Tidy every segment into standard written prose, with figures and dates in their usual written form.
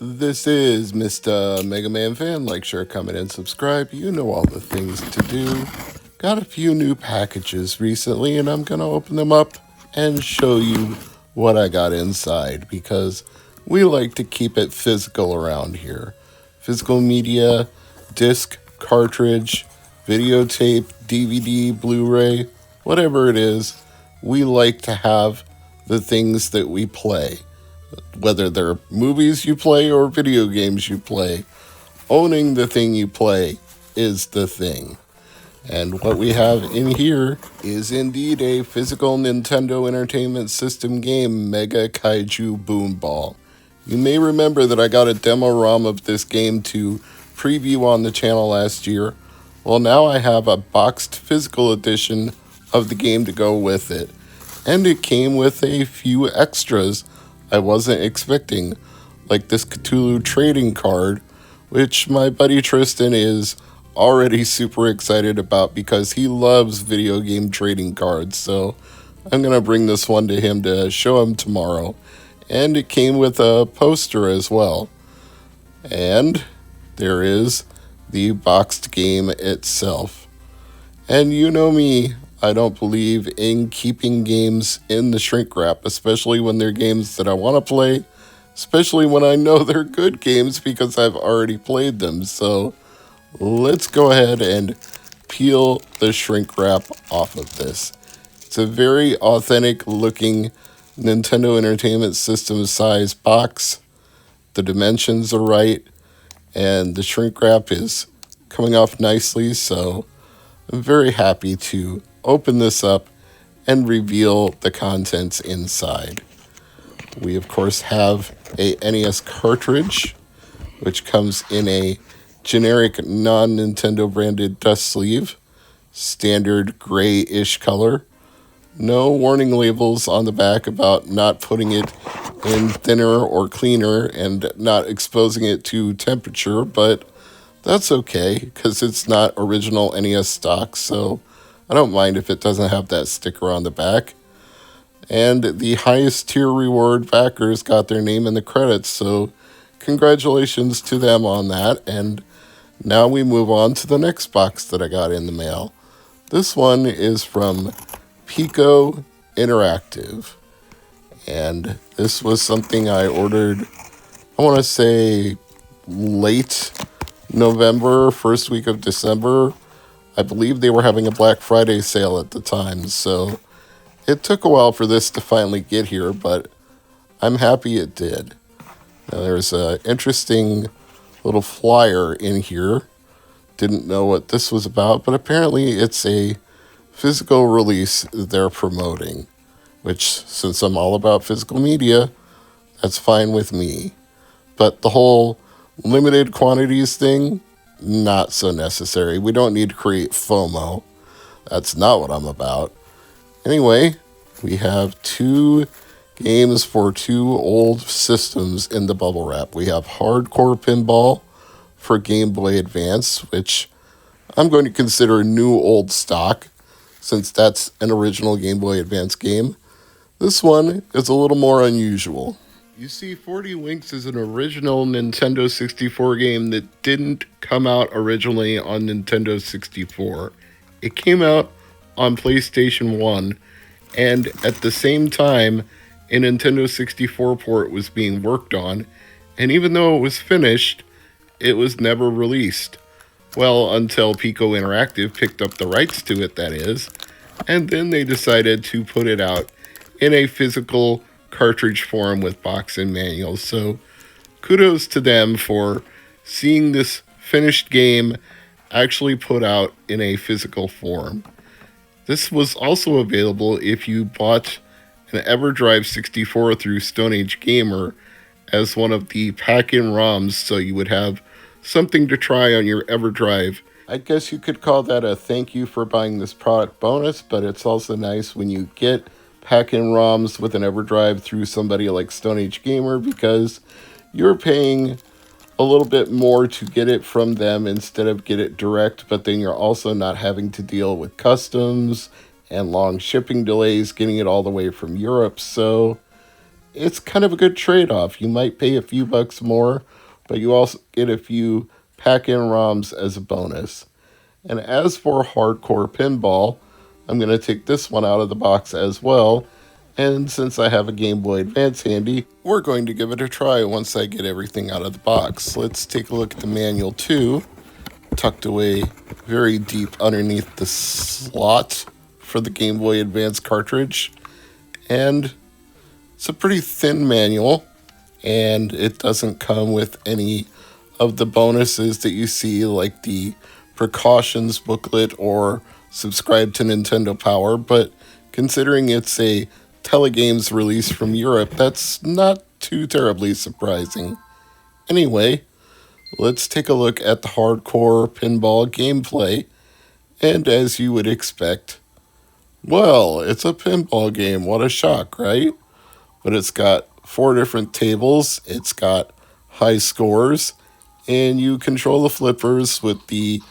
This is Mr. MegaManFan. Like, share, comment, and subscribe. You know all the things to do. Got a few new packages recently, and I'm going to open them up and show you what I got inside because we like to keep it physical around here. Physical media, disc, cartridge, videotape, DVD, Blu-ray, whatever it is, we like to have the things that we play. Whether they're movies you play or video games you play, owning the thing you play is the thing. And what we have in here is indeed a physical Nintendo Entertainment System game, Mega Kaiju Boom Ball. You may remember that I got a demo ROM of this game to preview on the channel last year. Well, now I have a boxed physical edition of the game to go with it. And it came with a few extras I wasn't expecting, like this Cthulhu trading card, which my buddy Tristan is already super excited about because he loves video game trading cards. So I'm going to bring this one to him to show him tomorrow. And it came with a poster as well. And there is the boxed game itself. And you know me, I don't believe in keeping games in the shrink wrap, especially when they're games that I want to play, especially when I know they're good games because I've already played them. So let's go ahead and peel the shrink wrap off of this. It's a very authentic looking Nintendo Entertainment System size box. The dimensions are right, and the shrink wrap is coming off nicely, so I'm very happy to open this up and reveal the contents inside. We of course have a NES cartridge, which comes in a generic non-Nintendo branded dust sleeve, standard grayish color. No warning labels on the back about not putting it in thinner or cleaner and not exposing it to temperature, but that's okay because it's not original NES stock, so I don't mind if it doesn't have that sticker on the back. And the highest tier reward backers got their name in the credits, so congratulations to them on that. And now we move on to the next box that I got in the mail. This one is from Pico Interactive. And this was something I ordered, I want to say late November, first week of December. I believe they were having a Black Friday sale at the time, so it took a while for this to finally get here, but I'm happy it did. Now, there's an interesting little flyer in here. Didn't know what this was about, but apparently it's a physical release they're promoting, which, since I'm all about physical media, that's fine with me. But the whole limited quantities thing, not so necessary. We don't need to create FOMO. That's not what I'm about. Anyway, we have two games for two old systems in the bubble wrap. We have Hardcore Pinball for Game Boy Advance, which I'm going to consider new old stock since that's an original Game Boy Advance game. This one is a little more unusual. You see, 40 Winks is an original Nintendo 64 game that didn't come out originally on Nintendo 64. It came out on PlayStation 1, and at the same time, a Nintendo 64 port was being worked on, and even though it was finished, it was never released. Well, until Pico Interactive picked up the rights to it, that is, and then they decided to put it out in a physical cartridge form with box and manuals. So kudos to them for seeing this finished game actually put out in a physical form. This was also available if you bought an EverDrive 64 through Stone Age Gamer as one of the pack-in ROMs, so you would have something to try on your EverDrive. I guess you could call that a thank you for buying this product bonus, but it's also nice when you get pack-in ROMs with an EverDrive through somebody like Stone Age Gamer because you're paying a little bit more to get it from them instead of get it direct, but then you're also not having to deal with customs and long shipping delays getting it all the way from Europe. So it's kind of a good trade-off. You might pay a few bucks more, but you also get a few pack-in ROMs as a bonus. And as for hardcore pinball, I'm going to take this one out of the box as well. And since I have a Game Boy Advance handy, we're going to give it a try once I get everything out of the box. Let's take a look at the manual too, tucked away very deep underneath the slot for the Game Boy Advance cartridge. And it's a pretty thin manual, and it doesn't come with any of the bonuses that you see, like the precautions booklet or subscribe to Nintendo Power, but considering it's a Telegames release from Europe, that's not too terribly surprising. Anyway, let's take a look at the hardcore pinball gameplay, and as you would expect, well, it's a pinball game. What a shock, right? But it's got 4 different tables, it's got high scores, and you control the flippers with the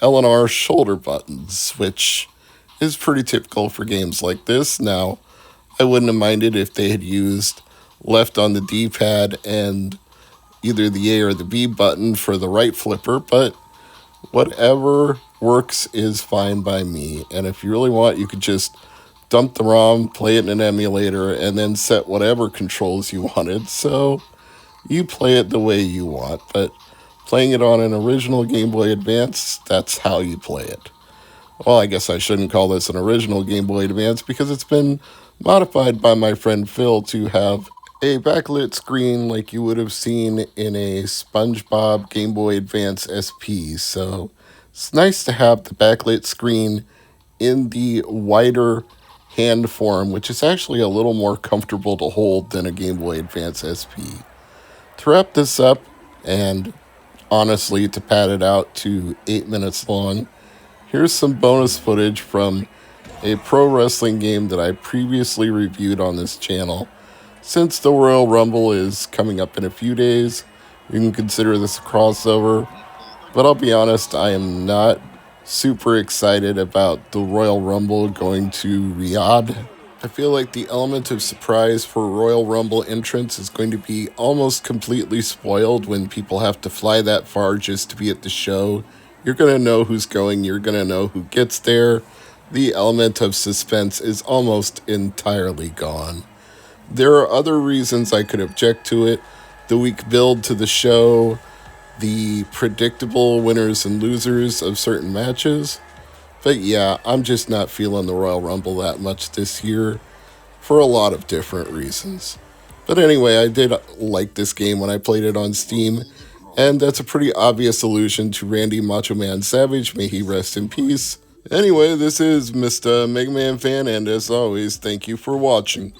L and R shoulder buttons, which is pretty typical for games like this. Now, I wouldn't have minded if they had used left on the D-pad and either the A or the B button for the right flipper, but whatever works is fine by me. And if you really want, you could just dump the ROM, play it in an emulator, and then set whatever controls you wanted. So you play it the way you want, but playing it on an original Game Boy Advance, that's how you play it. Well, I guess I shouldn't call this an original Game Boy Advance because it's been modified by my friend Phil to have a backlit screen like you would have seen in a SpongeBob Game Boy Advance SP. So it's nice to have the backlit screen in the wider hand form, which is actually a little more comfortable to hold than a Game Boy Advance SP. To wrap this up, and honestly to pad it out to 8 minutes long, here's some bonus footage from a pro wrestling game that I previously reviewed on this channel. Since the Royal Rumble is coming up in a few days, you can consider this a crossover, but I'll be honest, I am not super excited about the Royal Rumble going to Riyadh. I feel like the element of surprise for Royal Rumble entrance is going to be almost completely spoiled when people have to fly that far just to be at the show. You're going to know who's going, you're going to know who gets there. The element of suspense is almost entirely gone. There are other reasons I could object to it. The weak build to the show, the predictable winners and losers of certain matches. But yeah, I'm just not feeling the Royal Rumble that much this year for a lot of different reasons. But anyway, I did like this game when I played it on Steam, and that's a pretty obvious allusion to Randy Macho Man Savage, may he rest in peace. Anyway, this is Mr. MegaManFan, and as always, thank you for watching.